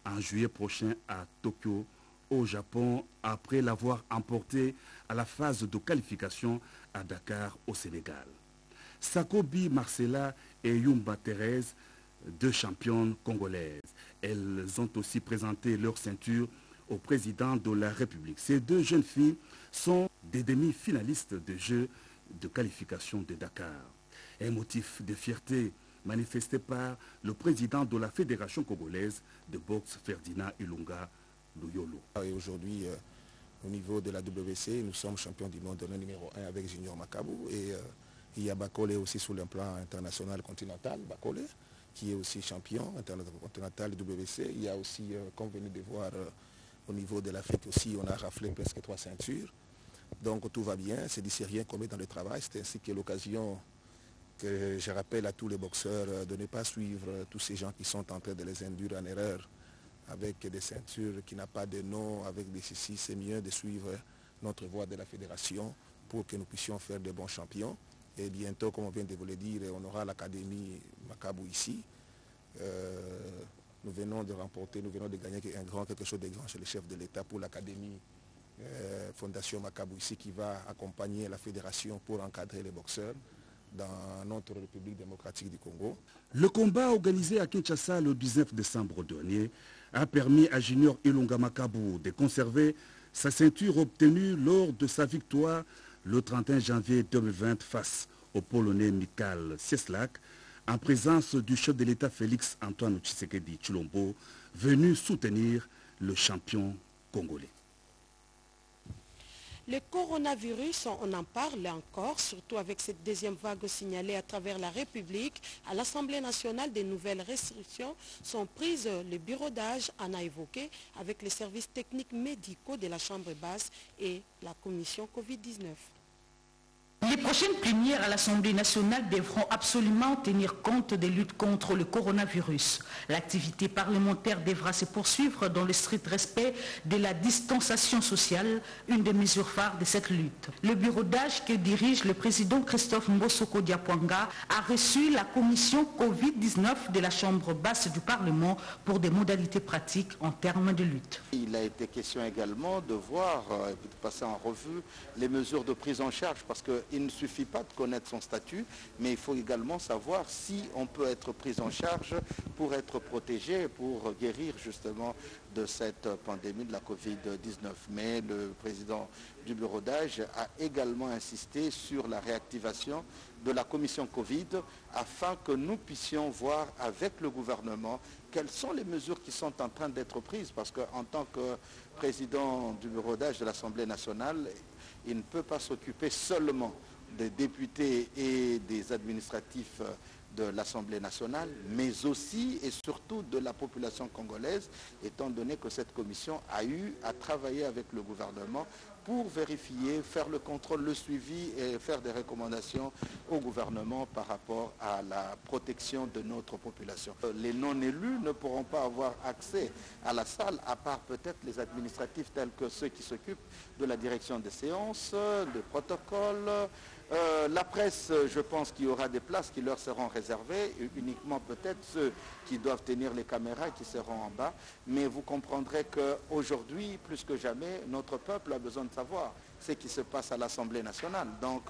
en juillet prochain à Tokyo, au Japon, après l'avoir emporté à la phase de qualification à Dakar, au Sénégal. Sakobi Marcella et Yumba Thérèse, deux championnes congolaises. Elles ont aussi présenté leur ceinture au président de la République. Ces deux jeunes filles sont des demi-finalistes de Jeux de qualification de Dakar. Un motif de fierté manifesté par le président de la Fédération congolaise de boxe, Ferdinand Ilunga Luyolo. Et aujourd'hui, au niveau de la WC, nous sommes champions du monde numéro 1 avec Junior Makabou. Et il y a Bakole aussi sur le plan international continental, Bakole, qui est aussi champion continental WC. Il y a aussi, comme vous venez de voir, au niveau de la fête aussi, on a raflé presque 3 ceintures. Donc tout va bien, c'est d'ici rien qu'on met dans le travail. C'est ainsi que l'occasion que je rappelle à tous les boxeurs de ne pas suivre tous ces gens qui sont en train de les induire en erreur avec des ceintures qui n'ont pas de nom, avec des ceci. C'est mieux de suivre notre voie de la fédération pour que nous puissions faire de bons champions. Et bientôt, comme on vient de vous le dire, on aura l'Académie Makabou ici. Nous venons de remporter, nous venons de gagner quelque chose de grand chez le chef de l'État pour l'Académie Fondation Makabou ici, qui va accompagner la fédération pour encadrer les boxeurs dans notre République démocratique du Congo. Le combat organisé à Kinshasa le 19 décembre dernier a permis à Junior Ilunga Makabou de conserver sa ceinture obtenue lors de sa victoire le 31 janvier 2020 face au Polonais Michal Cieslak, en présence du chef de l'État Félix Antoine Tshisekedi Tshilombo, venu soutenir le champion congolais. Le coronavirus, on en parle encore, surtout avec cette deuxième vague signalée à travers la République. À l'Assemblée nationale, des nouvelles restrictions sont prises. Le bureau d'âge en a évoqué avec les services techniques médicaux de la Chambre basse et la commission Covid-19. Les prochaines plénières à l'Assemblée nationale devront absolument tenir compte des luttes contre le coronavirus. L'activité parlementaire devra se poursuivre dans le strict respect de la distanciation sociale, une des mesures phares de cette lutte. Le bureau d'âge que dirige le président Christophe Mbosoko Diapwanga a reçu la commission Covid-19 de la Chambre basse du Parlement pour des modalités pratiques en termes de lutte. Il a été question également de voir, de passer en revue les mesures de prise en charge, parce qu'il ne suffit pas de connaître son statut, mais il faut également savoir si on peut être pris en charge pour être protégé, pour guérir justement de cette pandémie de la Covid-19. Mais le président du bureau d'âge a également insisté sur la réactivation de la commission Covid afin que nous puissions voir avec le gouvernement quelles sont les mesures qui sont en train d'être prises, parce qu'en tant que président du bureau d'âge de l'Assemblée nationale, il ne peut pas s'occuper seulement des députés et des administratifs de l'Assemblée nationale, mais aussi et surtout de la population congolaise, étant donné que cette commission a eu à travailler avec le gouvernement pour vérifier, faire le contrôle, le suivi et faire des recommandations au gouvernement par rapport à la protection de notre population. Les non-élus ne pourront pas avoir accès à la salle, à part peut-être les administratifs tels que ceux qui s'occupent de la direction des séances, de protocole. La presse, je pense qu'il y aura des places qui leur seront réservées, uniquement peut-être ceux qui doivent tenir les caméras qui seront en bas. Mais vous comprendrez qu'aujourd'hui, plus que jamais, notre peuple a besoin de savoir ce qui se passe à l'Assemblée nationale. Donc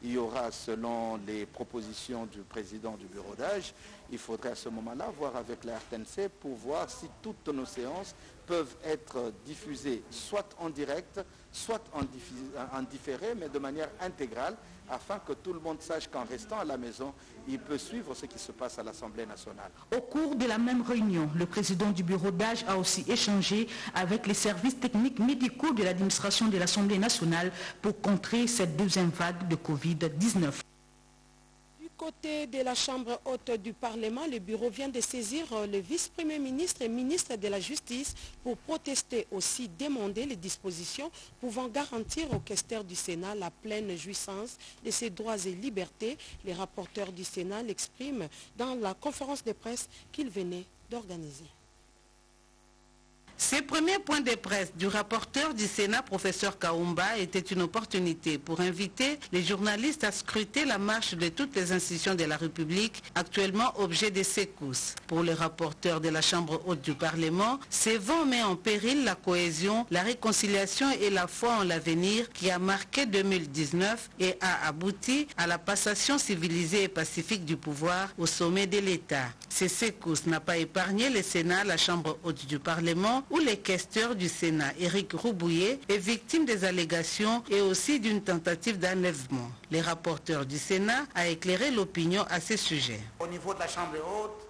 il y aura, selon les propositions du président du bureau d'âge, il faudrait à ce moment-là voir avec la RTNC pour voir si toutes nos séances peuvent être diffusées soit en direct, soit en différé, mais de manière intégrale, afin que tout le monde sache qu'en restant à la maison, il peut suivre ce qui se passe à l'Assemblée nationale. Au cours de la même réunion, le président du bureau d'âge a aussi échangé avec les services techniques médicaux de l'administration de l'Assemblée nationale pour contrer cette deuxième vague de Covid-19. Côté de la Chambre haute du Parlement, le bureau vient de saisir le vice-premier ministre et ministre de la Justice pour protester, aussi demander les dispositions pouvant garantir aux questeurs du Sénat la pleine jouissance de ses droits et libertés. Les rapporteurs du Sénat l'expriment dans la conférence de presse qu'ils venaient d'organiser. Ces premiers points de presse du rapporteur du Sénat, professeur Kaumba, étaient une opportunité pour inviter les journalistes à scruter la marche de toutes les institutions de la République, actuellement objet de secousses. Pour le rapporteur de la Chambre haute du Parlement, ces vents met en péril la cohésion, la réconciliation et la foi en l'avenir qui a marqué 2019 et a abouti à la passation civilisée et pacifique du pouvoir au sommet de l'État. Ces secousses n'a pas épargné le Sénat, la Chambre haute du Parlement, où les questeurs du Sénat, Éric Roubouillet, est victime des allégations et aussi d'une tentative d'enlèvement. Le rapporteur du Sénat a éclairé l'opinion à ce sujet. Au niveau de la Chambre haute,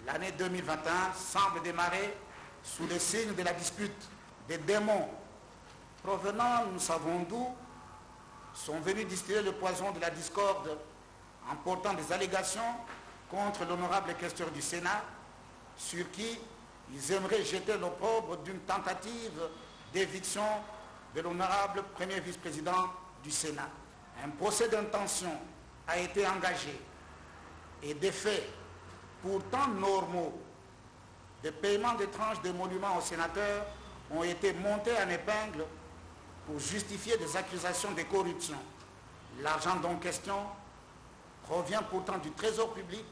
l'année 2021 semble démarrer sous le signe de la dispute. Des démons provenant, nous savons d'où, sont venus distiller le poison de la discorde en portant des allégations contre l'honorable questeur du Sénat, sur qui ils aimeraient jeter l'opprobre d'une tentative d'éviction de l'honorable premier vice-président du Sénat. Un procès d'intention a été engagé et des faits pourtant normaux de paiement des tranches de monuments aux sénateurs ont été montés en épingle pour justifier des accusations de corruption. L'argent dont question provient pourtant du trésor public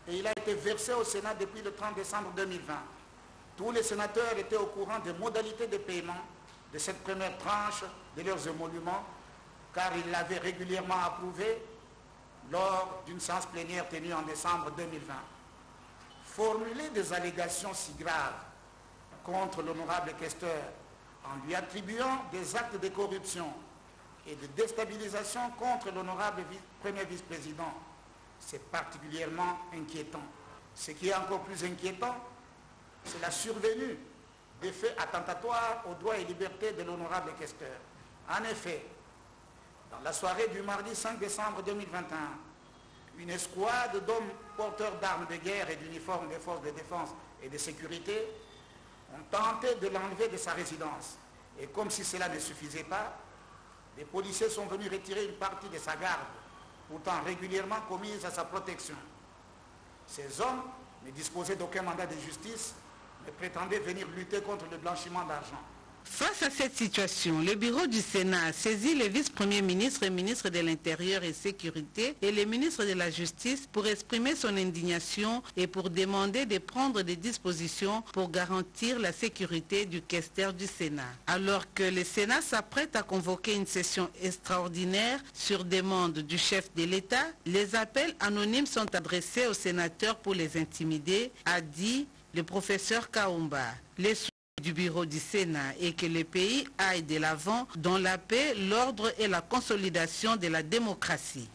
et il a été versé au Sénat depuis le 30 décembre 2020. Tous les sénateurs étaient au courant des modalités de paiement de cette première tranche de leurs émoluments, car ils l'avaient régulièrement approuvé lors d'une séance plénière tenue en décembre 2020. Formuler des allégations si graves contre l'honorable questeur en lui attribuant des actes de corruption et de déstabilisation contre l'honorable premier vice-président, c'est particulièrement inquiétant. Ce qui est encore plus inquiétant, c'est la survenue des faits attentatoires aux droits et libertés de l'honorable questeur. En effet, dans la soirée du mardi 5 décembre 2021, une escouade d'hommes porteurs d'armes de guerre et d'uniformes des forces de défense et de sécurité ont tenté de l'enlever de sa résidence. Et comme si cela ne suffisait pas, les policiers sont venus retirer une partie de sa garde, pourtant régulièrement commise à sa protection. Ces hommes ne disposaient d'aucun mandat de justice, mais prétendaient venir lutter contre le blanchiment d'argent. Face à cette situation, le bureau du Sénat a saisi le vice-premier ministre et ministre de l'Intérieur et Sécurité et le ministre de la Justice pour exprimer son indignation et pour demander de prendre des dispositions pour garantir la sécurité du questeur du Sénat. Alors que le Sénat s'apprête à convoquer une session extraordinaire sur demande du chef de l'État, les appels anonymes sont adressés aux sénateurs pour les intimider, a dit le professeur Kaumba. Les du bureau du Sénat et que le pays aille de l'avant dans la paix, l'ordre et la consolidation de la démocratie.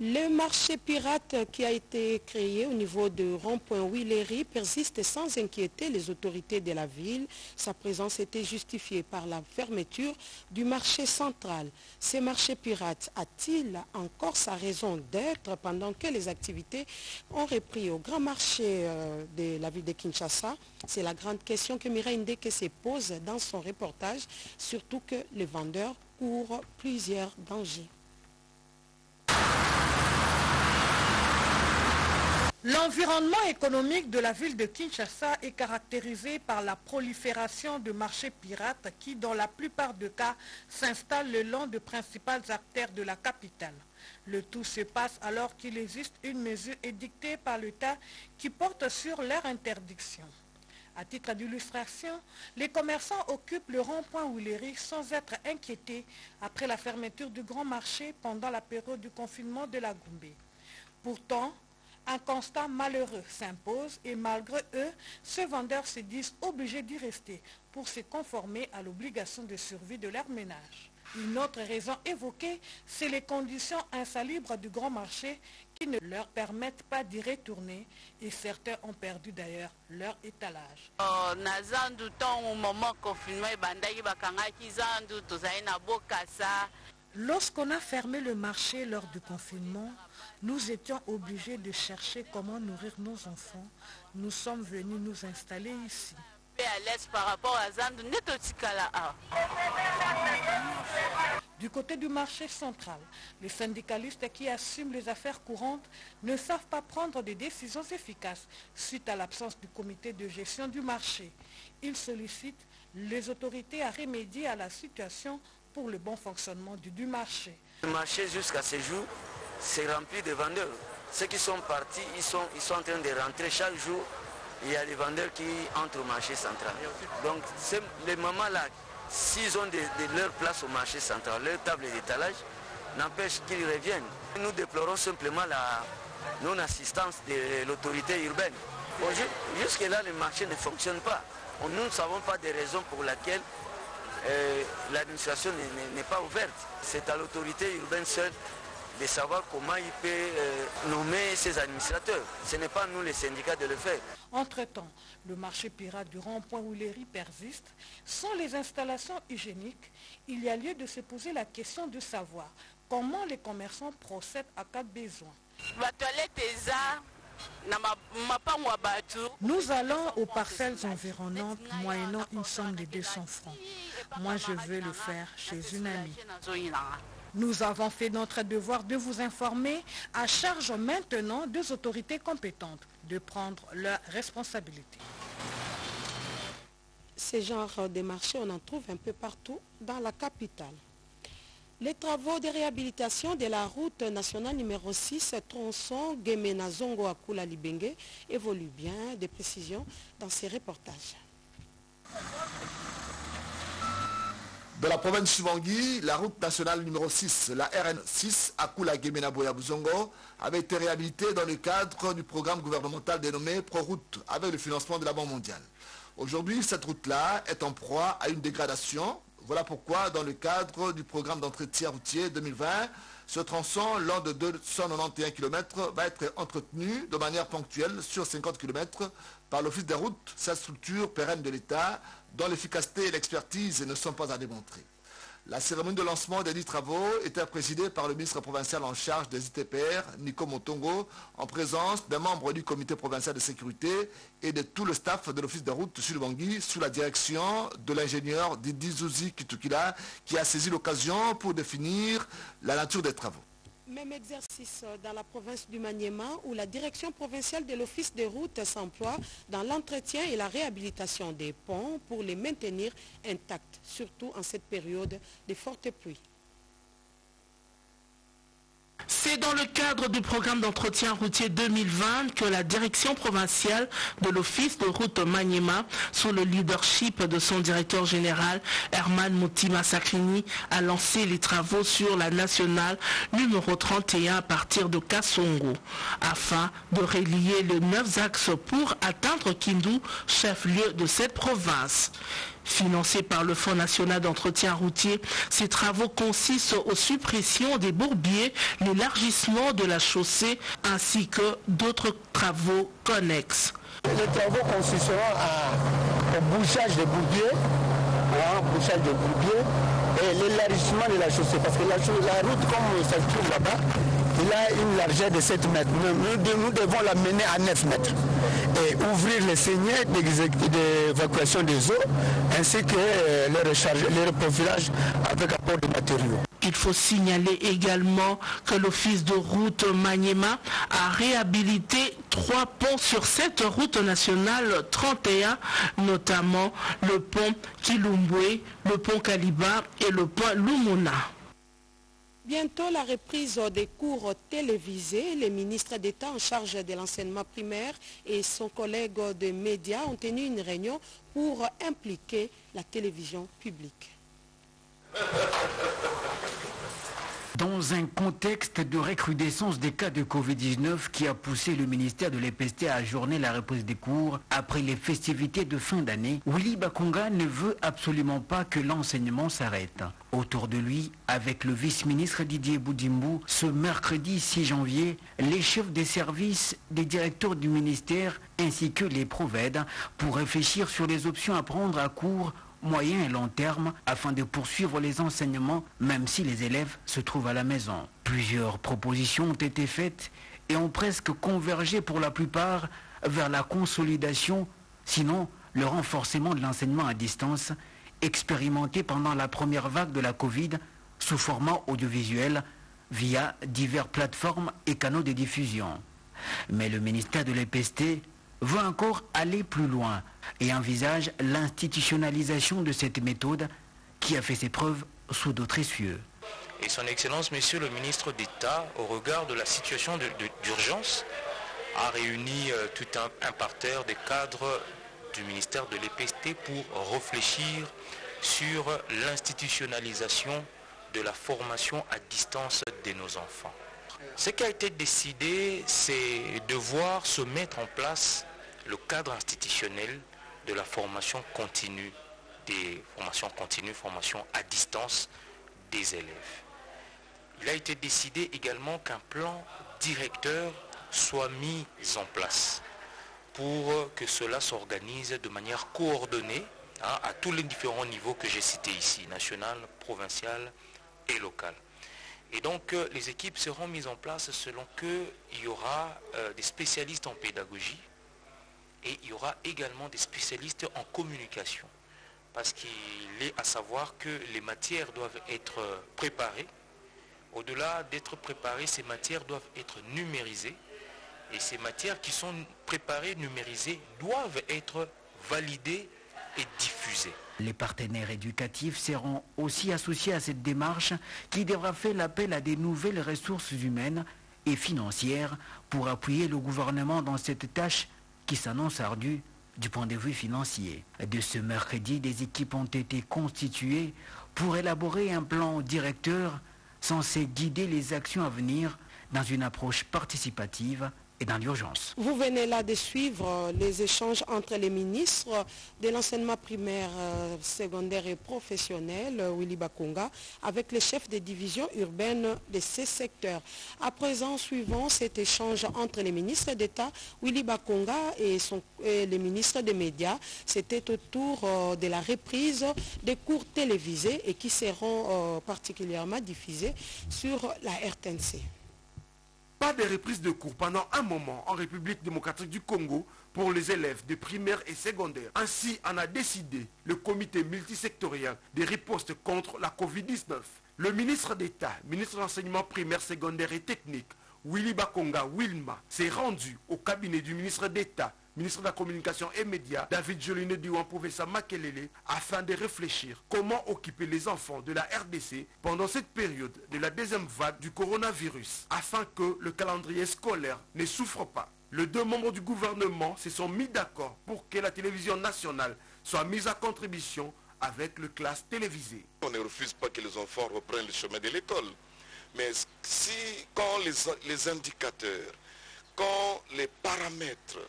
Le marché pirate qui a été créé au niveau de rond-point Willery persiste sans inquiéter les autorités de la ville. Sa présence était justifiée par la fermeture du marché central. Ce marché pirate a-t-il encore sa raison d'être pendant que les activités ont repris au grand marché de la ville de Kinshasa? C'est la grande question que Mireille Ndeke se pose dans son reportage, surtout que les vendeurs courent plusieurs dangers. L'environnement économique de la ville de Kinshasa est caractérisé par la prolifération de marchés pirates qui, dans la plupart des cas, s'installent le long de principales artères de la capitale. Le tout se passe alors qu'il existe une mesure édictée par l'État qui porte sur leur interdiction. À titre d'illustration, les commerçants occupent le rond-point Willery sans être inquiétés après la fermeture du grand marché pendant la période du confinement de la Goumbé. Pourtant, un constat malheureux s'impose et malgré eux, ces vendeurs se disent obligés d'y rester pour se conformer à l'obligation de survie de leur ménage. Une autre raison évoquée, c'est les conditions insalubres du grand marché qui ne leur permettent pas d'y retourner et certains ont perdu d'ailleurs leur étalage. Lorsqu'on a fermé le marché lors du confinement, nous étions obligés de chercher comment nourrir nos enfants. Nous sommes venus nous installer ici. Du côté du marché central, les syndicalistes qui assument les affaires courantes ne savent pas prendre des décisions efficaces suite à l'absence du comité de gestion du marché. Ils sollicitent les autorités à remédier à la situation pour le bon fonctionnement du marché. Le marché jusqu'à ce jour, c'est rempli de vendeurs. Ceux qui sont partis, ils sont en train de rentrer chaque jour. Il y a des vendeurs qui entrent au marché central. Donc les mamans-là, s'ils ont leur place au marché central, leur table d'étalage, n'empêche qu'ils reviennent. Nous déplorons simplement la non-assistance de l'autorité urbaine. Jusque-là, le marché ne fonctionne pas. Nous ne savons pas des raisons pour lesquelles l'administration n'est pas ouverte. C'est à l'autorité urbaine seule de savoir comment il peut nommer ses administrateurs. Ce n'est pas nous les syndicats de le faire. Entre-temps, le marché pirate du rond-point Wouléry persiste. Sans les installations hygiéniques, il y a lieu de se poser la question de savoir comment les commerçants procèdent à cas de besoin. Nous allons aux parcelles environnantes moyennant une somme de 200 francs. Moi, je veux le faire chez une amie. Nous avons fait notre devoir de vous informer, à charge maintenant des autorités compétentes de prendre leurs responsabilités. Ce genre de marché, on en trouve un peu partout dans la capitale. Les travaux de réhabilitation de la route nationale numéro 6, tronçon Gemena-Zongo à Kula-Libenge, évoluent bien. Des précisions dans ces reportages. Dans la province de Bangui, la route nationale numéro 6, la RN6, Akula-Gemena-Boya-Buzongo, avait été réhabilitée dans le cadre du programme gouvernemental dénommé ProRoute, avec le financement de la Banque mondiale. Aujourd'hui, cette route-là est en proie à une dégradation. Voilà pourquoi, dans le cadre du programme d'entretien routier 2020, ce tronçon, long de 291 km, va être entretenu de manière ponctuelle sur 50 km par l'Office des routes, cette structure pérenne de l'État, dont l'efficacité et l'expertise ne sont pas à démontrer. La cérémonie de lancement des 10 travaux était présidée par le ministre provincial en charge des ITPR, Nico Motongo, en présence des membres du comité provincial de sécurité et de tout le staff de l'Office des routes sur le Bangui, sous la direction de l'ingénieur Didi Zouzi Kitukila, qui a saisi l'occasion pour définir la nature des travaux. Même exercice dans la province du Maniema où la direction provinciale de l'Office des routes s'emploie dans l'entretien et la réhabilitation des ponts pour les maintenir intacts, surtout en cette période de fortes pluies. C'est dans le cadre du programme d'entretien routier 2020 que la direction provinciale de l'Office de route Maniema, sous le leadership de son directeur général Herman Moutima Sakrini, a lancé les travaux sur la nationale numéro 31 à partir de Kassongo, afin de relier les 9 axes pour atteindre Kindu, chef-lieu de cette province. Financés par le Fonds national d'entretien routier, ces travaux consistent aux suppressions des bourbiers, l'élargissement de la chaussée ainsi que d'autres travaux connexes. Les travaux consisteront au bouchage des bourbiers, et l'élargissement de la chaussée. Parce que la route, comme ça se trouve là-bas, il a une largeur de 7 mètres. Nous devons la mener à 9 mètres. Et ouvrir les saignées d'évacuation des eaux, ainsi que le reprofilage avec apport de matériaux. Il faut signaler également que l'Office de route Maniema a réhabilité 3 ponts sur cette route nationale 31, notamment le pont Kilumbwe, le pont Kaliba et le pont Lumuna. Bientôt la reprise des cours télévisés. Les ministres d'État en charge de l'enseignement primaire et son collègue de médias ont tenu une réunion pour impliquer la télévision publique. Dans un contexte de recrudescence des cas de Covid-19 qui a poussé le ministère de l'EPST à ajourner la reprise des cours après les festivités de fin d'année, Willy Bakonga ne veut absolument pas que l'enseignement s'arrête. Autour de lui, avec le vice-ministre Didier Boudimbo, ce mercredi 6 janvier, les chefs des services, des directeurs du ministère ainsi que les provèdes pour réfléchir sur les options à prendre à court, moyen et long terme afin de poursuivre les enseignements même si les élèves se trouvent à la maison. Plusieurs propositions ont été faites et ont presque convergé pour la plupart vers la consolidation, sinon le renforcement de l'enseignement à distance expérimenté pendant la première vague de la Covid sous format audiovisuel via diverses plateformes et canaux de diffusion. Mais le ministère de l'EPST veut encore aller plus loin et envisage l'institutionnalisation de cette méthode qui a fait ses preuves sous d'autres essieux. Et son Excellence, Monsieur le ministre d'État, au regard de la situation d'urgence, a réuni tout un parterre des cadres du ministère de l'EPST pour réfléchir sur l'institutionnalisation de la formation à distance de nos enfants. Ce qui a été décidé, c'est de voir se mettre en place le cadre institutionnel de la formation continue, formation à distance des élèves. Il a été décidé également qu'un plan directeur soit mis en place pour que cela s'organise de manière coordonnée à tous les différents niveaux que j'ai cités ici, national, provincial et local. Et donc les équipes seront mises en place selon qu'il y aura des spécialistes en pédagogie et il y aura également des spécialistes en communication. Parce qu'il est à savoir que les matières doivent être préparées. Au-delà d'être préparées, ces matières doivent être numérisées. Et ces matières qui sont préparées, numérisées, doivent être validées et diffusées. Les partenaires éducatifs seront aussi associés à cette démarche qui devra faire l'appel à des nouvelles ressources humaines et financières pour appuyer le gouvernement dans cette tâche qui s'annonce ardue du point de vue financier. De ce mercredi, des équipes ont été constituées pour élaborer un plan directeur censé guider les actions à venir dans une approche participative et dans l'urgence. Vous venez là de suivre les échanges entre les ministres de l'enseignement primaire, secondaire et professionnel, Willy Bakonga, avec les chefs des divisions urbaines de ces secteurs. À présent, suivant cet échange entre les ministres d'État, Willy Bakonga et les ministres des médias, c'était autour de la reprise des cours télévisés et qui seront particulièrement diffusés sur la RTNC. Pas de reprise de cours pendant un moment en République démocratique du Congo pour les élèves de primaire et secondaire. Ainsi en a décidé le comité multisectoriel des ripostes contre la Covid-19. Le ministre d'État, ministre de l'enseignement primaire, secondaire et technique, Willy Bakonga Wilma, s'est rendu au cabinet du ministre d'État, ministre de la Communication et Médias, David Jolinet Diwan Professeur Makelele, afin de réfléchir comment occuper les enfants de la RDC pendant cette période de la deuxième vague du coronavirus, afin que le calendrier scolaire ne souffre pas. Les deux membres du gouvernement se sont mis d'accord pour que la télévision nationale soit mise à contribution avec le classe télévisé. On ne refuse pas que les enfants reprennent le chemin de l'école. Mais si, quand les indicateurs, quand les paramètres,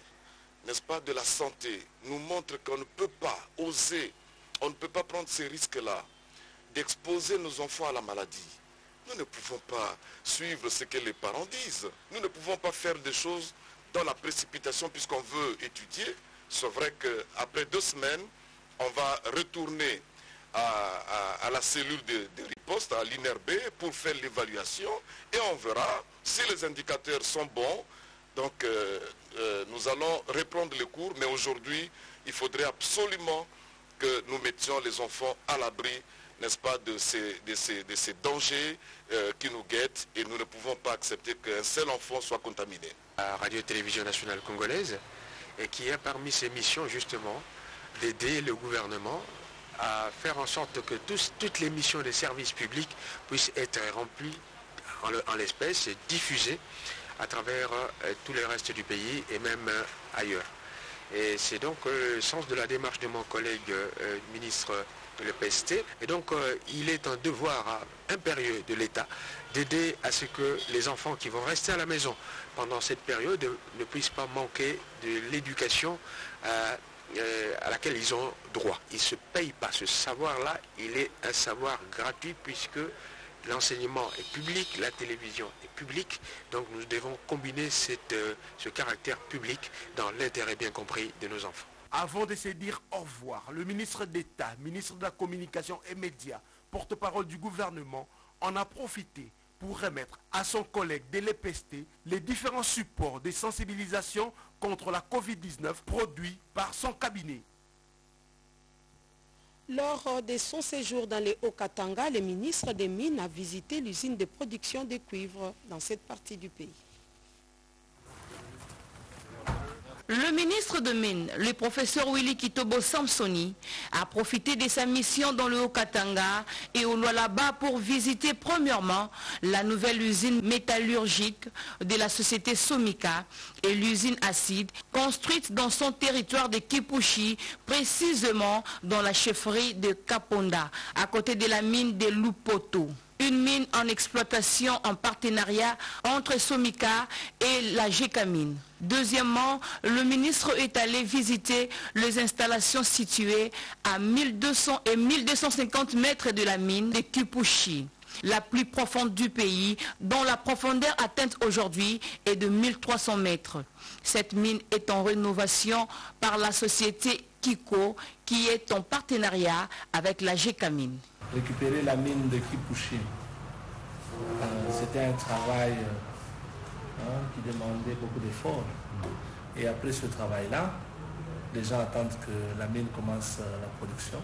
n'est-ce pas, de la santé nous montrent qu'on ne peut pas oser, on ne peut pas prendre ces risques-là, d'exposer nos enfants à la maladie, nous ne pouvons pas suivre ce que les parents disent. Nous ne pouvons pas faire des choses dans la précipitation puisqu'on veut étudier. C'est vrai qu'après 2 semaines, on va retourner à la cellule de riposte, à l'INRB, pour faire l'évaluation et on verra si les indicateurs sont bons. Donc nous allons reprendre les cours, mais aujourd'hui, il faudrait absolument que nous mettions les enfants à l'abri, n'est-ce pas, de ces dangers qui nous guettent et nous ne pouvons pas accepter qu'un seul enfant soit contaminé. La Radio-Télévision nationale congolaise, et qui a parmi ses missions justement d'aider le gouvernement à faire en sorte que toutes les missions des services publics puissent être remplies en l'espèce et diffusées à travers tout le reste du pays et même ailleurs. Et c'est donc le sens de la démarche de mon collègue ministre de l'EPST. Et donc il est un devoir impérieux de l'État d'aider à ce que les enfants qui vont rester à la maison pendant cette période ne puissent pas manquer de l'éducation à laquelle ils ont droit. Ils ne se payent pas. Ce savoir-là, il est un savoir gratuit puisque l'enseignement est public, la télévision est publique, donc nous devons combiner ce caractère public dans l'intérêt bien compris de nos enfants. Avant de se dire au revoir, le ministre d'État, ministre de la Communication et Médias, porte-parole du gouvernement, en a profité pour remettre à son collègue de l'EPST les différents supports de sensibilisation contre la Covid-19 produits par son cabinet. Lors de son séjour dans les Haut-Katanga, le ministre des Mines a visité l'usine de production de cuivre dans cette partie du pays. Le ministre de Mines, le professeur Willy Kitobo Samsoni, a profité de sa mission dans le Haut-Katanga et au Lualaba pour visiter premièrement la nouvelle usine métallurgique de la société Somika et l'usine acide construite dans son territoire de Kipushi, précisément dans la chefferie de Kaponda, à côté de la mine de Lupoto. Une mine en exploitation en partenariat entre Somika et la Gécamine. Deuxièmement, le ministre est allé visiter les installations situées à 1200 et 1250 mètres de la mine de Kipushi, la plus profonde du pays, dont la profondeur atteinte aujourd'hui est de 1300 mètres. Cette mine est en rénovation par la société Kiko, qui est en partenariat avec la Gécamine. Récupérer la mine de Kipushi, c'était un travail qui demandait beaucoup d'efforts. Et après ce travail-là, les gens attendent que la mine commence la production.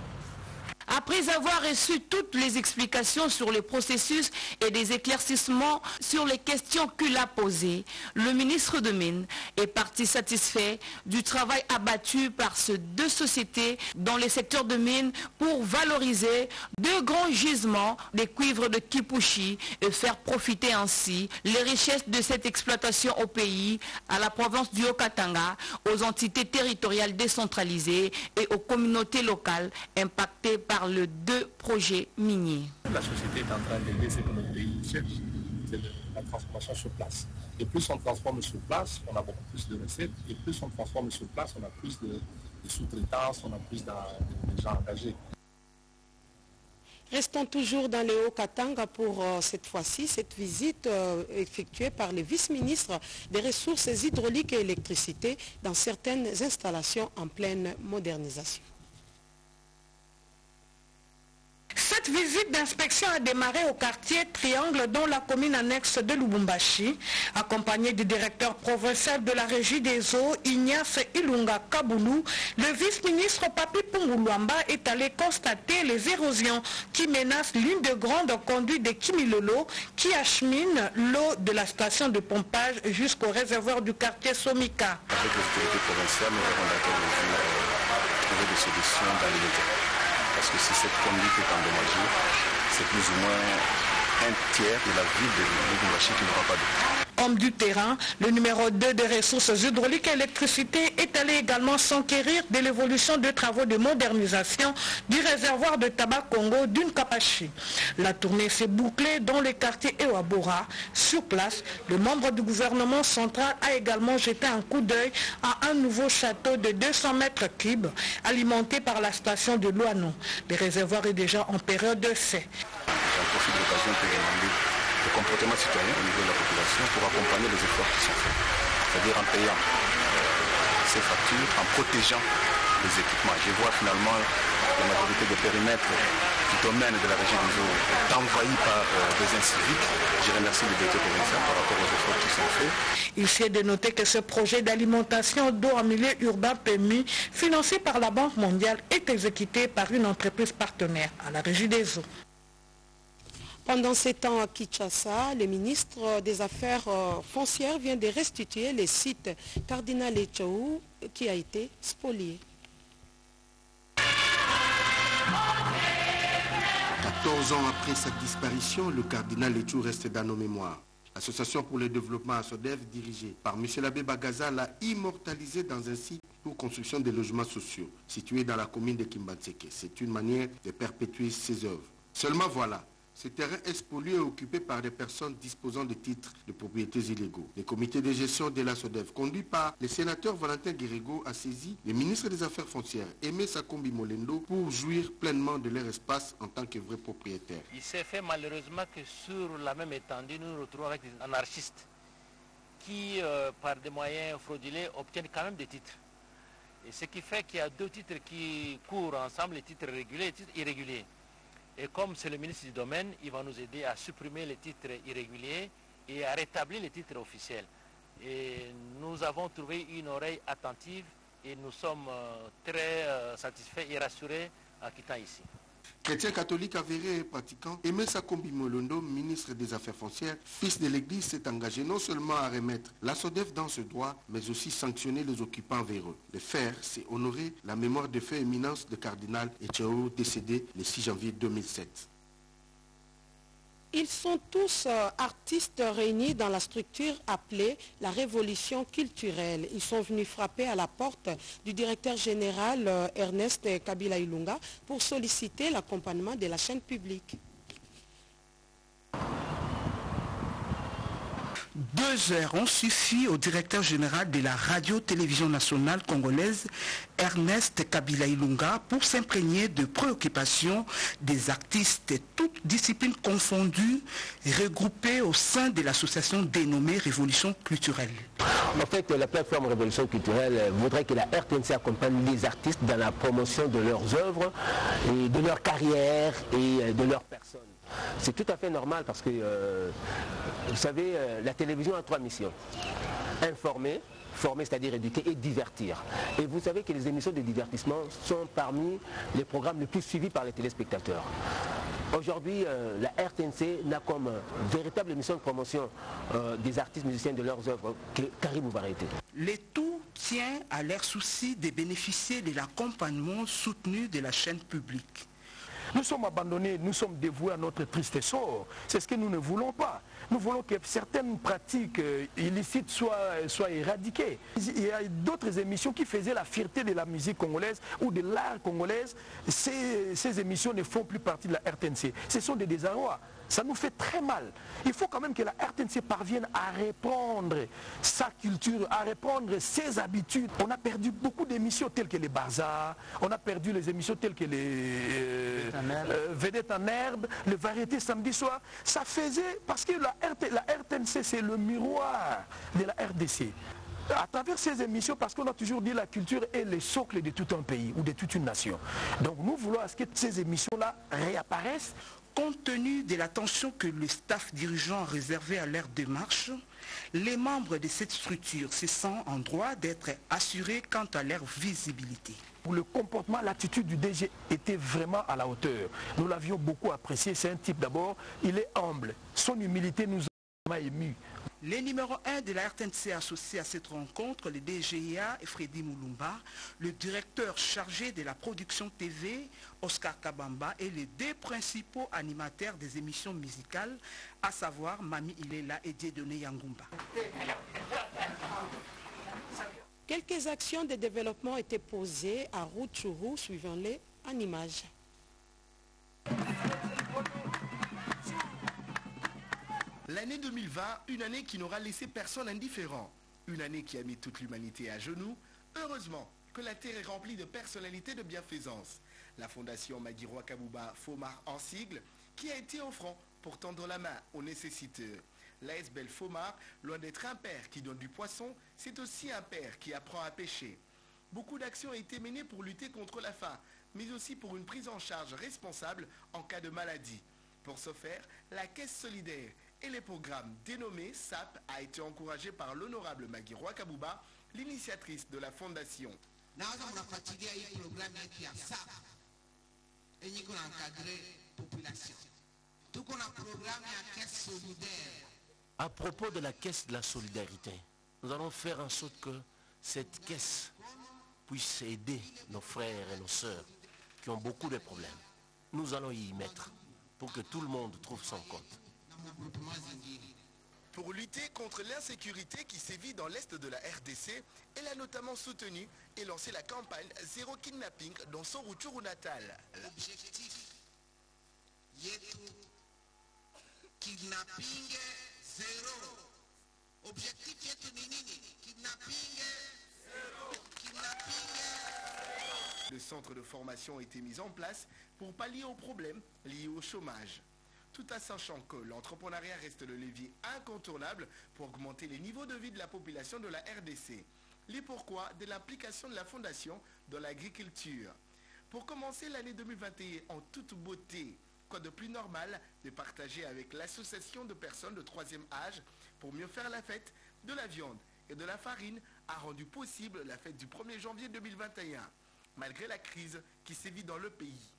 Après avoir reçu toutes les explications sur le processus et des éclaircissements sur les questions qu'il a posées, le ministre de Mines est parti satisfait du travail abattu par ces deux sociétés dans les secteurs de mines pour valoriser deux grands gisements des cuivres de Kipushi et faire profiter ainsi les richesses de cette exploitation au pays, à la province du Haut-Katanga, aux entités territoriales décentralisées et aux communautés locales impactées par les deux projets miniers. La société est en train d'aider ce que notre pays cherche, c'est la transformation sur place. Et plus on transforme sur place, on a beaucoup plus de recettes. Et plus on transforme sur place, on a plus de sous-traitance, on a plus de gens engagés. Restons toujours dans les Haut-Katanga pour cette fois-ci, cette visite effectuée par le vice-ministre des Ressources hydrauliques et électricité dans certaines installations en pleine modernisation. Cette visite d'inspection a démarré au quartier Triangle dans la commune annexe de Lubumbashi, accompagné du directeur provincial de la Régie des eaux, Ignace Ilunga Kaboulou. Le vice-ministre Papi Punguluamba est allé constater les érosions qui menacent l'une des grandes conduites de Kimilolo qui achemine l'eau de la station de pompage jusqu'au réservoir du quartier Somika. Avec les autorités provinciales, nous avons d'accord trouver des solutions dans l'immédiat. Parce que si cette conduite est endommagée, c'est plus ou moins un tiers de la ville de Lubumbashi qui n'aura pas d'eau. Homme du terrain, le numéro 2 des ressources hydrauliques et électricité est allé également s'enquérir de l'évolution des travaux de modernisation du réservoir de tabac Congo d'une Kapachi. La tournée s'est bouclée dans les quartiers Ewabora. Sur place, le membre du gouvernement central a également jeté un coup d'œil à un nouveau château de 200 mètres cubes alimenté par la station de Loanon. Le réservoir est déjà en période d'essai. J'en profite de l'occasion pour demander le comportement citoyen au niveau de la population pour accompagner les efforts qui sont faits. C'est-à-dire en payant ces factures, en protégeant les équipements. Je vois finalement la majorité des périmètres du domaine de la région des eaux est envahi par des inciviques. Je remercie le directeur provincial par rapport aux efforts qui sont faits. Il s'est de noter que ce projet d'alimentation d'eau en milieu urbain PMI, financé par la Banque mondiale, est exécuté par une entreprise partenaire à la Régie des eaux. Pendant ces temps à Kinshasa, le ministre des Affaires foncières vient de restituer le site Cardinal Etchou qui a été spolié. 14 ans après sa disparition, le cardinal Etchou reste dans nos mémoires. L'Association pour le développement ASODEV, dirigée par M. l'abbé Bagaza, l'a immortalisé dans un site pour construction de logements sociaux, situé dans la commune de Kimbanseke. C'est une manière de perpétuer ses œuvres. Seulement voilà, ce terrain est spolié et occupé par des personnes disposant de titres de propriétés illégaux. Le comité de gestion de l'ASODEV, conduit par le sénateur Valentin Guérigo, a saisi le ministre des Affaires foncières, Aimé Sakombi Molendo, pour jouir pleinement de leur espace en tant que vrai propriétaire. Il s'est fait malheureusement que sur la même étendue, nous nous retrouvons avec des anarchistes qui, par des moyens frauduleux, obtiennent quand même des titres. Et ce qui fait qu'il y a deux titres qui courent ensemble, les titres réguliers et les titres irréguliers. Et comme c'est le ministre du domaine, il va nous aider à supprimer les titres irréguliers et à rétablir les titres officiels. Et nous avons trouvé une oreille attentive et nous sommes très satisfait et rassuré en quittant ici. Chrétien catholique avéré et pratiquant, Aimé Sakombi Molondo, ministre des Affaires foncières, fils de l'Église, s'est engagé non seulement à remettre la SODEF dans ce droit, mais aussi sanctionner les occupants véreux. Le faire, c'est honorer la mémoire de feu éminence de cardinal Etchao, décédé le 6 janvier 2007. Ils sont tous artistes réunis dans la structure appelée la Révolution culturelle. Ils sont venus frapper à la porte du directeur général Ernest Kabila Ilunga pour solliciter l'accompagnement de la chaîne publique. 2 heures ont suffi au directeur général de la radio-télévision nationale congolaise, Ernest Kabila Ilunga, pour s'imprégner de préoccupations des artistes, toutes disciplines confondues, regroupés au sein de l'association dénommée Révolution culturelle. En fait, la plateforme Révolution culturelle voudrait que la RTNC accompagne les artistes dans la promotion de leurs œuvres, et de leur carrière et de leur personne. C'est tout à fait normal parce que, vous savez, la télévision a 3 missions. Informer, former, c'est-à-dire éduquer, et divertir. Et vous savez que les émissions de divertissement sont parmi les programmes les plus suivis par les téléspectateurs. Aujourd'hui, la RTNC n'a comme véritable mission de promotion des artistes musiciens de leurs œuvres que Caribou Variété. Le tout tient à leur souci de bénéficier de l'accompagnement soutenu de la chaîne publique. Nous sommes abandonnés, nous sommes dévoués à notre triste sort. C'est ce que nous ne voulons pas. Nous voulons que certaines pratiques illicites soient éradiquées. Il y a d'autres émissions qui faisaient la fierté de la musique congolaise ou de l'art congolaise. Ces émissions ne font plus partie de la RTNC. Ce sont des désarrois. Ça nous fait très mal. Il faut quand même que la RTNC parvienne à reprendre sa culture, à reprendre ses habitudes. On a perdu beaucoup d'émissions telles que les Bazars, on a perdu les émissions telles que les Vedettes en herbe, les variétés samedi soir. Ça faisait, parce que la RTNC c'est le miroir de la RDC. À travers ces émissions, parce qu'on a toujours dit la culture est le socle de tout un pays ou de toute une nation. Donc nous voulons à ce que ces émissions-là réapparaissent. Compte tenu de l'attention que le staff dirigeant a réservé à leur démarche, les membres de cette structure se sentent en droit d'être assurés quant à leur visibilité. Pour le comportement, l'attitude du DG était vraiment à la hauteur. Nous l'avions beaucoup apprécié. C'est un type d'abord, il est humble. Son humilité nous a émus. Les numéros 1 de la RTNC associés à cette rencontre, le DGIA et Freddy Moulumba, le directeur chargé de la production TV, Oscar Kabamba, et les 2 principaux animateurs des émissions musicales, à savoir Mami Ilela et Dieudonné Yangumba. Quelques actions de développement étaient posées à Rutshuru, suivant-les en images. L'année 2020, une année qui n'aura laissé personne indifférent. Une année qui a mis toute l'humanité à genoux. Heureusement que la terre est remplie de personnalités de bienfaisance. La fondation Magirwa Kabouba Fomar en sigle, qui a été au front pour tendre la main aux nécessiteux. L'AS Belle Fomar, loin d'être un père qui donne du poisson, c'est aussi un père qui apprend à pêcher. Beaucoup d'actions ont été menées pour lutter contre la faim, mais aussi pour une prise en charge responsable en cas de maladie. Pour ce faire, la Caisse solidaire et les programmes dénommés SAP a été encouragé par l'honorable Magirwa Kabouba, l'initiatrice de la fondation. À propos de la caisse de la solidarité, nous allons faire en sorte que cette caisse puisse aider nos frères et nos sœurs qui ont beaucoup de problèmes. Nous allons y mettre pour que tout le monde trouve son compte. Pour lutter contre l'insécurité qui sévit dans l'est de la RDC, elle a notamment soutenu et lancé la campagne Zéro Kidnapping dans son Rutshuru natal. Objectif yetu kidnapping zéro. Objectif yetu ni nini? Kidnapping zéro. Kidnapping. Le centre de formation a été mis en place pour pallier aux problèmes liés au chômage. Tout en sachant que l'entrepreneuriat reste le levier incontournable pour augmenter les niveaux de vie de la population de la RDC. Les pourquoi de l'implication de la Fondation dans l'agriculture. Pour commencer l'année 2021 en toute beauté, quoi de plus normal de partager avec l'association de personnes de 3e âge pour mieux faire la fête de la viande et de la farine a rendu possible la fête du 1er janvier 2021. malgré la crise qui sévit dans le pays.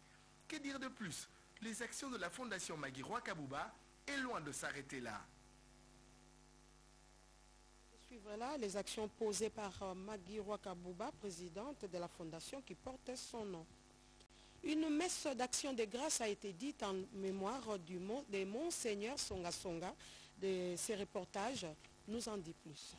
Que dire de plus? Les actions de la Fondation Magui Rwakabouba est loin de s'arrêter là. Suivre là les actions posées par Magui Rwakabouba, présidente de la fondation qui porte son nom. Une messe d'action de grâce a été dite en mémoire de Monseigneur Songa Songa. De ces reportages nous en dit plus.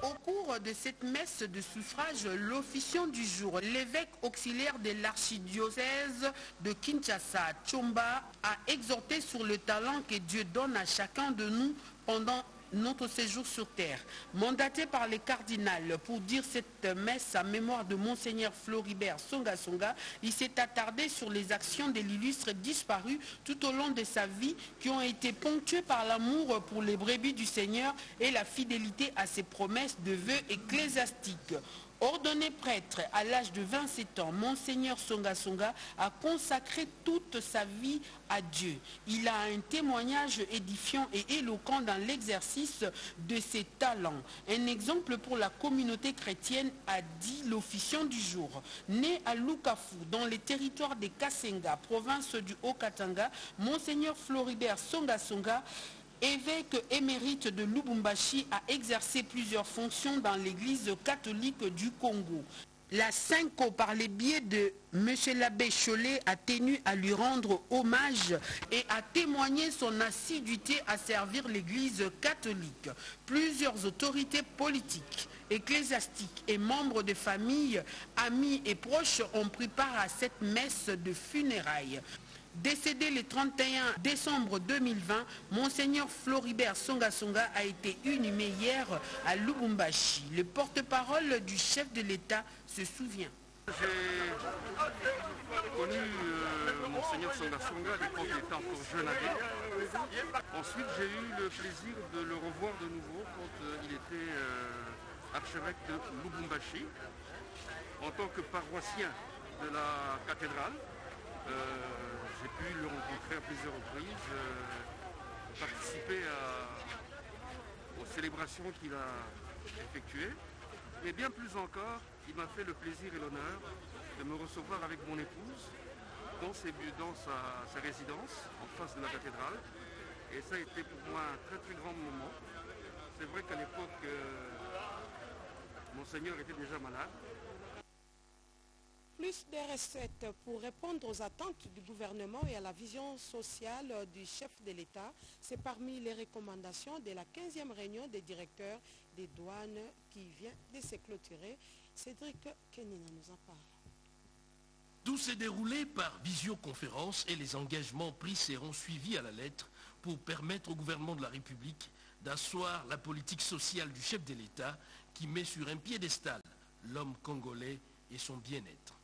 Au cours de cette messe de suffrage, l'officiant du jour, l'évêque auxiliaire de l'archidiocèse de Kinshasa, Tchomba, a exhorté sur le talent que Dieu donne à chacun de nous pendant notre séjour sur terre. Mandaté par les cardinals pour dire cette messe à mémoire de Monseigneur Floribert Songa Songa, il s'est attardé sur les actions de l'illustre disparu tout au long de sa vie qui ont été ponctuées par l'amour pour les brebis du Seigneur et la fidélité à ses promesses de vœux ecclésiastiques. Ordonné prêtre à l'âge de 27 ans, Monseigneur Songa Songa a consacré toute sa vie à Dieu. Il a un témoignage édifiant et éloquent dans l'exercice de ses talents. Un exemple pour la communauté chrétienne, a dit l'officiant du jour. Né à Lukafu, dans les territoires des Kasenga, province du Haut-Katanga, Monseigneur Floribert Songa Songa, évêque émérite de Lubumbashi, a exercé plusieurs fonctions dans l'église catholique du Congo. La Cinco, par les biais de M. l'abbé Cholet, a tenu à lui rendre hommage et à témoigner son assiduité à servir l'église catholique. Plusieurs autorités politiques, ecclésiastiques et membres de familles, amis et proches ont pris part à cette messe de funérailles. Décédé le 31 décembre 2020, Monseigneur Floribert Songa Songa a été inhumé hier à Lubumbashi. Le porte-parole du chef de l'État se souvient. J'ai connu Monseigneur Songa Songa à l'époque il était encore jeune abbé. Ensuite j'ai eu le plaisir de le revoir de nouveau quand il était archevêque de Lubumbashi en tant que paroissien de la cathédrale. J'ai pu le rencontrer à plusieurs reprises, participer aux célébrations qu'il a effectuées. Mais bien plus encore, il m'a fait le plaisir et l'honneur de me recevoir avec mon épouse dans sa résidence en face de la cathédrale. Et ça a été pour moi un très très grand moment. C'est vrai qu'à l'époque, Monseigneur était déjà malade. Plus de recettes pour répondre aux attentes du gouvernement et à la vision sociale du chef de l'État, c'est parmi les recommandations de la 15e réunion des directeurs des douanes qui vient de se clôturer. Cédric Kenina nous en parle. Tout s'est déroulé par visioconférence et les engagements pris seront suivis à la lettre pour permettre au gouvernement de la République d'asseoir la politique sociale du chef de l'État qui met sur un piédestal l'homme congolais et son bien-être.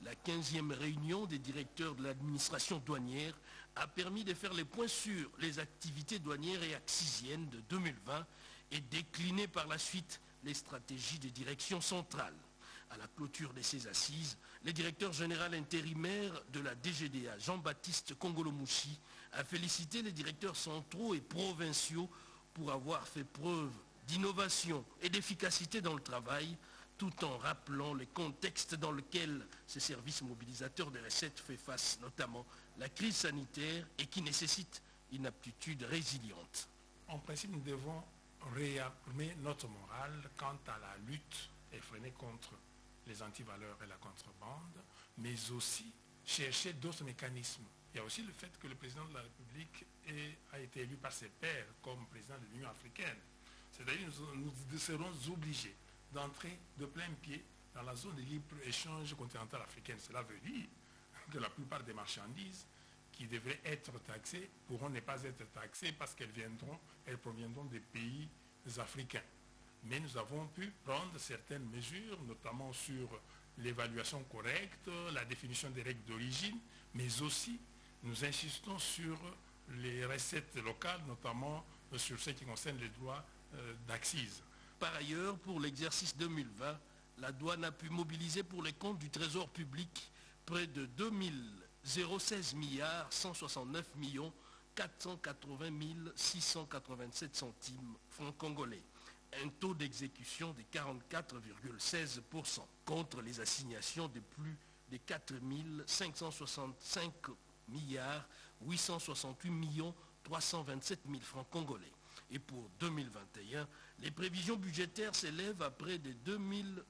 La 15e réunion des directeurs de l'administration douanière a permis de faire les points sur les activités douanières et accisiennes de 2020 et décliner par la suite les stratégies des directions centrales. À la clôture de ces assises, le directeur général intérimaire de la DGDA, Jean-Baptiste Kongolomouchi, a félicité les directeurs centraux et provinciaux pour avoir fait preuve d'innovation et d'efficacité dans le travail, tout en rappelant le contexte dans lequel ce service mobilisateur des recettes fait face, notamment la crise sanitaire et qui nécessite une aptitude résiliente. En principe, nous devons réarmer notre morale quant à la lutte effrénée contre les antivaleurs et la contrebande, mais aussi chercher d'autres mécanismes. Il y a aussi le fait que le président de la République a été élu par ses pairs comme président de l'Union africaine. C'est-à-dire que nous serons obligés d'entrer de plein pied dans la zone de libre-échange continentale africaine. Cela veut dire que la plupart des marchandises qui devraient être taxées pourront ne pas être taxées parce qu'elles proviendront des pays africains. Mais nous avons pu prendre certaines mesures, notamment sur l'évaluation correcte, la définition des règles d'origine, mais aussi nous insistons sur les recettes locales, notamment sur ce qui concerne les droits d'accise. Par ailleurs, pour l'exercice 2020, la douane a pu mobiliser pour les comptes du Trésor public près de 2,016 milliards 169 millions 480 687 centimes francs congolais. un taux d'exécution de 44,16% contre les assignations de plus de 4 565 milliards 868 millions 327 000 francs congolais. Et pour 2021, les prévisions budgétaires s'élèvent à près de 2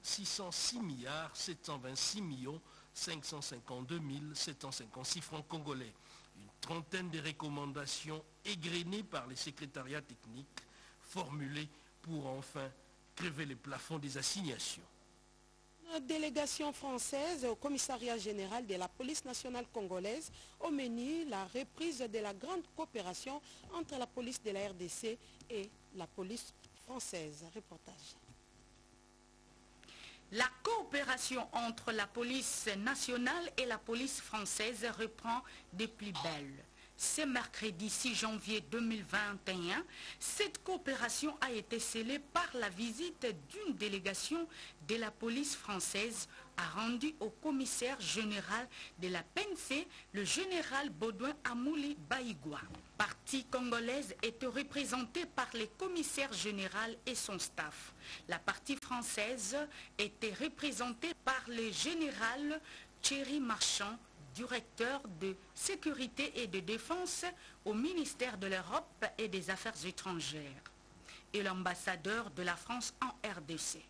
606 milliards 726 millions 552 756 francs congolais. Une trentaine de recommandations égrenées par les secrétariats techniques formulées pour enfin crever les plafonds des assignations. La délégation française au commissariat général de la police nationale congolaise au menu la reprise de la grande coopération entre la police de la RDC et la police française. Reportage. La coopération entre la police nationale et la police française reprend des plus belles. Ce mercredi 6 janvier 2021, cette coopération a été scellée par la visite d'une délégation de la police française rendue au commissaire général de la PNC, le général Baudouin Amouli Baïgoua. Partie congolaise était représentée par le commissaire général et son staff. La partie française était représentée par le général Thierry Marchand, directeur de sécurité et de défense au ministère de l'Europe et des Affaires étrangères, et l'ambassadeur de la France en RDC.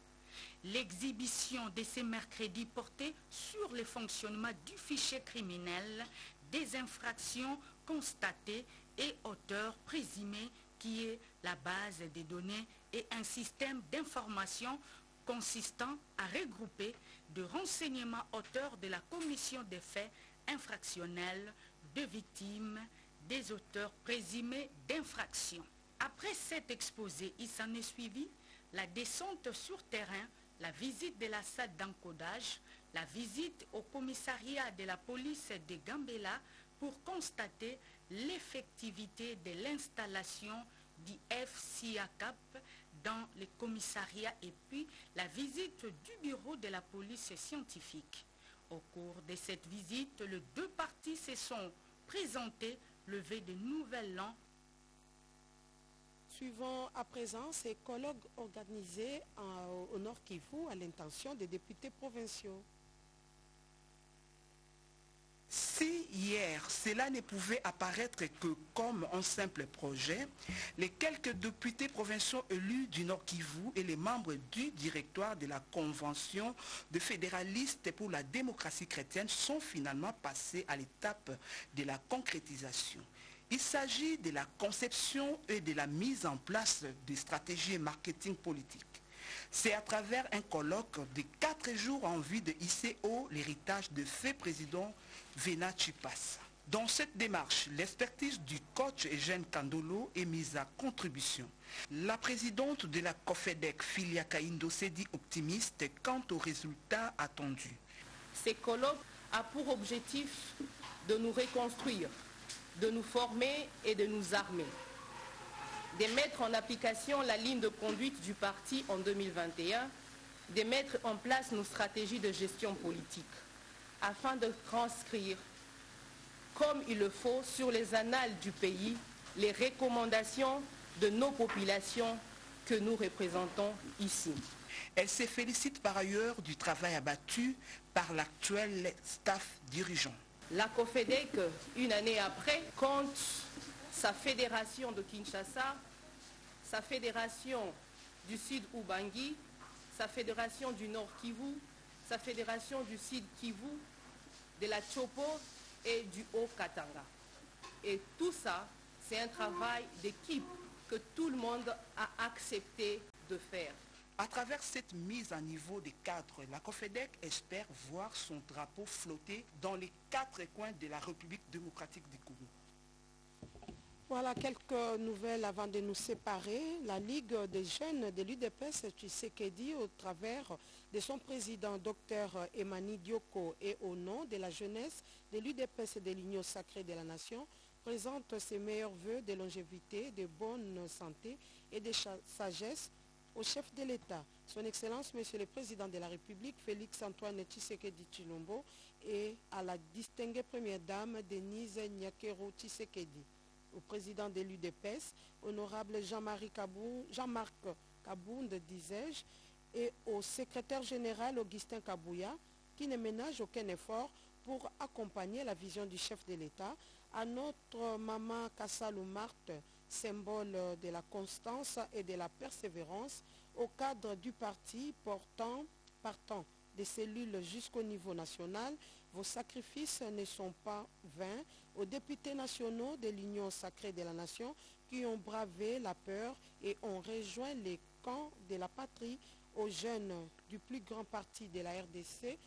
L'exhibition de ce mercredi portait sur le fonctionnement du fichier criminel, des infractions constatées et auteurs présumés qui est la base des données et un système d'information consistant à regrouper de renseignements auteurs de la commission des faits infractionnels, de victimes, des auteurs présumés d'infractions. Après cet exposé, il s'en est suivi la descente sur terrain, la visite de la salle d'encodage, la visite au commissariat de la police de Gambela pour constater l'effectivité de l'installation du FCACAP dans les commissariats et puis la visite du bureau de la police scientifique. Au cours de cette visite, les deux parties se sont présentées, levé de nouvelles lampes. Suivons à présent ces colloques organisés au Nord Kivu à l'intention des députés provinciaux. Si hier, cela ne pouvait apparaître que comme un simple projet, les quelques députés provinciaux élus du Nord Kivu et les membres du directoire de la Convention de fédéralistes pour la démocratie chrétienne sont finalement passés à l'étape de la concrétisation. Il s'agit de la conception et de la mise en place de stratégies marketing politiques. C'est à travers un colloque de 4 jours en vue de hisser haut l'héritage de fait président Vena Chipas. Dans cette démarche, l'expertise du coach Eugène Kandolo est mise à contribution. La présidente de la COFEDEC, Filia Kaindo, s'est dit optimiste quant aux résultats attendus. Ce colloque a pour objectif de nous reconstruire, de nous former et de nous armer, de mettre en application la ligne de conduite du parti en 2021, de mettre en place nos stratégies de gestion politique, afin de transcrire, comme il le faut, sur les annales du pays, les recommandations de nos populations que nous représentons ici. Elle se félicite par ailleurs du travail abattu par l'actuel staff dirigeant. La COFEDEC, une année après, compte sa fédération de Kinshasa, sa fédération du Sud Ubangi, sa fédération du Nord Kivu, sa fédération du Sud Kivu, de la Chopo et du Haut-Katanga. Et tout ça, c'est un travail d'équipe que tout le monde a accepté de faire. À travers cette mise à niveau des cadres, la COFEDEC espère voir son drapeau flotter dans les 4 coins de la République démocratique du Congo. Voilà quelques nouvelles avant de nous séparer. La Ligue des jeunes de l'UDPS Tshisekedi, au travers de son président Dr Emani Dioko et au nom de la jeunesse de l'UDPS et de l'Union sacrée de la nation, présente ses meilleurs vœux de longévité, de bonne santé et de sagesse au chef de l'État, son Excellence, Monsieur le Président de la République, Félix-Antoine Tshisekedi Tshilombo, et à la distinguée Première Dame, Denise Nyakero Tshisekedi. Au président de l'UDPS, honorable Jean-Marc Kabound, disais-je, et au secrétaire général Augustin Kabouya, qui ne ménage aucun effort pour accompagner la vision du chef de l'État, à notre maman Kassalou Marthe, symbole de la constance et de la persévérance, au cadre du parti partant des cellules jusqu'au niveau national. Vos sacrifices ne sont pas vains. Aux députés nationaux de l'Union sacrée de la nation qui ont bravé la peur et ont rejoint les camps de la patrie, aux jeunes du plus grand parti de la RDC,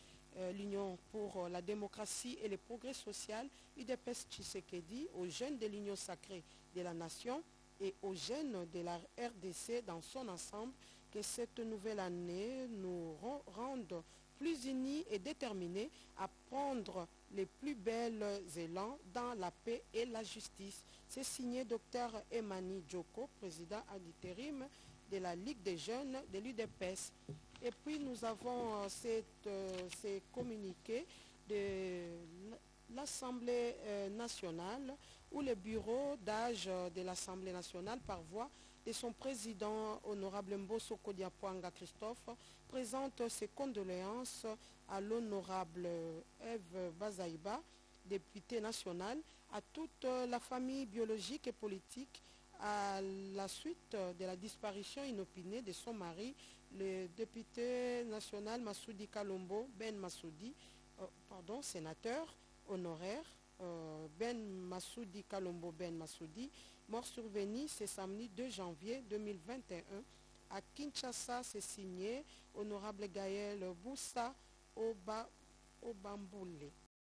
l'Union pour la démocratie et le progrès social, UDPS Tshisekedi, aux jeunes de l'Union sacrée de la nation et aux jeunes de la RDC dans son ensemble, que cette nouvelle année nous rende plus unis et déterminés à prendre les plus belles élans dans la paix et la justice. C'est signé Dr Emani Djoko, président ad interim de la Ligue des jeunes de l'UDPS. Et puis nous avons ces communiqués de l'Assemblée nationale, où le bureau d'âge de l'Assemblée nationale, par voie de son président, honorable Mbosso Kodiapwanga Christophe, présente ses condoléances à l'honorable Eve Bazaïba, députée nationale, à toute la famille biologique et politique, à la suite de la disparition inopinée de son mari, le député national Massoudi Kalombo Ben Massoudi, sénateur honoraire Ben Massoudi Kalombo Ben Massoudi, mort survenu ce samedi 2 janvier 2021 à Kinshasa. C'est signé honorable Gaël Boussa Obamboulé.